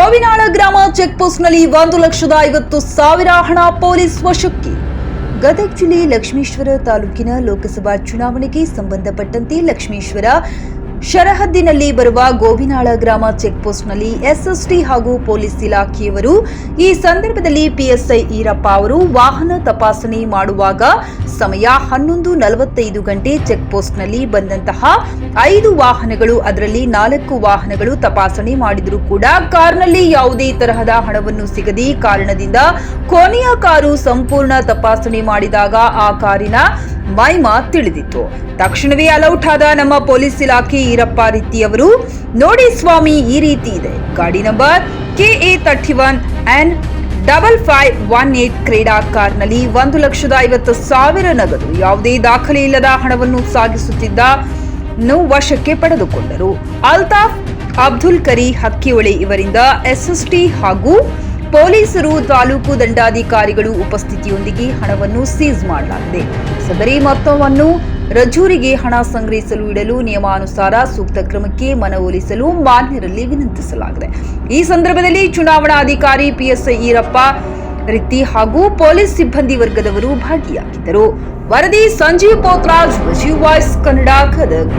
ಗೋವಿನಾಳ ಗ್ರಾಮ ಚೆಕ್ಪೋಸ್ಟ್ನಲ್ಲಿ 1,50,000 ಹಣ ಪೊಲೀಸ್ ವಶಕ್ಕೆ. ಗದಗ ಜಿಲ್ಲೆ ಲಕ್ಷ್ಮೇಶ್ವರ ತಾಲೂಕಿನ ಲೋಕಸಭಾ ಚುನಾವಣೆಗೆ ಸಂಬಂಧಪಟ್ಟಂತೆ ಲಕ್ಷ್ಮೇಶ್ವರ ಶರಹದ್ದಿನಲ್ಲಿ ಬರುವ ಗೋವಿನಾಳ ಗ್ರಾಮ ಚೆಕ್ಪೋಸ್ಟ್ನಲ್ಲಿ ಎಸ್ಎಸ್ಟಿ ಹಾಗೂ ಪೊಲೀಸ್ ಇಲಾಖೆಯವರು ಈ ಸಂದರ್ಭದಲ್ಲಿ ಪಿಎಸ್ಐ ಈರಪ್ಪ ಅವರು ವಾಹನ ತಪಾಸಣೆ ಮಾಡುವಾಗ ಸಮಯ 11:45 ಗಂಟೆ ಚೆಕ್ಪೋಸ್ಟ್ನಲ್ಲಿ ಬಂದಂತಹ 5 ವಾಹನಗಳು, ಅದರಲ್ಲಿ 4 ವಾಹನಗಳು ತಪಾಸಣೆ ಮಾಡಿದರೂ ಕೂಡ ಕಾರ್ನಲ್ಲಿ ಯಾವುದೇ ತರಹದ ಹಣವನ್ನು ಸಿಗದೆ ಕಾರಣದಿಂದ ಕೊನೆಯ ಕಾರು ಸಂಪೂರ್ಣ ತಪಾಸಣೆ ಮಾಡಿದಾಗ ಆ ಕಾರಿನ ಮೈಮಾ ತಿಳಿದಿತ್ತು. ತಕ್ಷಣವೇ ಅಲೌಟ್ ಆದ ನಮ್ಮ ಪೊಲೀಸ್ ಇಲಾಖೆ ಈರಪ್ಪ ರೀತಿ ಅವರು, ನೋಡಿ ಸ್ವಾಮಿ, ಈ ರೀತಿ ಇದೆ, ಗಾಡಿ ನಂಬರ್ KA31N5518 ಕ್ರೀಡಾ ಕಾರ್ನಲ್ಲಿ 1,50,000 ನಗದು, ಯಾವುದೇ ದಾಖಲೆ ಇಲ್ಲದ ಹಣವನ್ನು ಸಾಗಿಸುತ್ತಿದ್ದನ್ನು ವಶಕ್ಕೆ ಪಡೆದುಕೊಂಡರು. ಅಲ್ತಾಫ್ ಅಬ್ದುಲ್ ಕರಿ ಹಕ್ಕಿಹೊಳೆ ಇವರಿಂದ ಎಸ್ಎಸ್ಟಿ ಹಾಗೂ ಪೊಲೀಸರು, ತಾಲೂಕು ದಂಡಾಧಿಕಾರಿಗಳು ಉಪಸ್ಥಿತಿಯೊಂದಿಗೆ ಹಣವನ್ನು ಸೀಸ್ ಮಾಡಲಾಗಿದೆ. ಸದರಿ ಮೊತ್ತವನ್ನು ರಜೂರಿಗೆ ಹಣ ಸಂಗ್ರಹಿಸಲು ಇಡಲು ನಿಯಮಾನುಸಾರ ಸೂಕ್ತ ಕ್ರಮಕ್ಕೆ ಮನವೊಲಿಸಲು ಮಾನ್ಯರಲ್ಲಿ ವಿನಂತಿಸಲಾಗಿದೆ. ಈ ಸಂದರ್ಭದಲ್ಲಿ ಚುನಾವಣಾಧಿಕಾರಿ ಪಿಎಸ್ಐ ಈರಪ್ಪ ರೀತಿ ಹಾಗೂ ಪೊಲೀಸ್ ಸಿಬ್ಬಂದಿ ವರ್ಗದವರು ಭಾಗಿಯಾಗಿದ್ದರು. ವರದಿ ಸಂಜೀವ್ ಪೋತ್ರಾಜ್, ವಾಯ್ಸ್ ಕನ್ನಡ, ಗದಗ.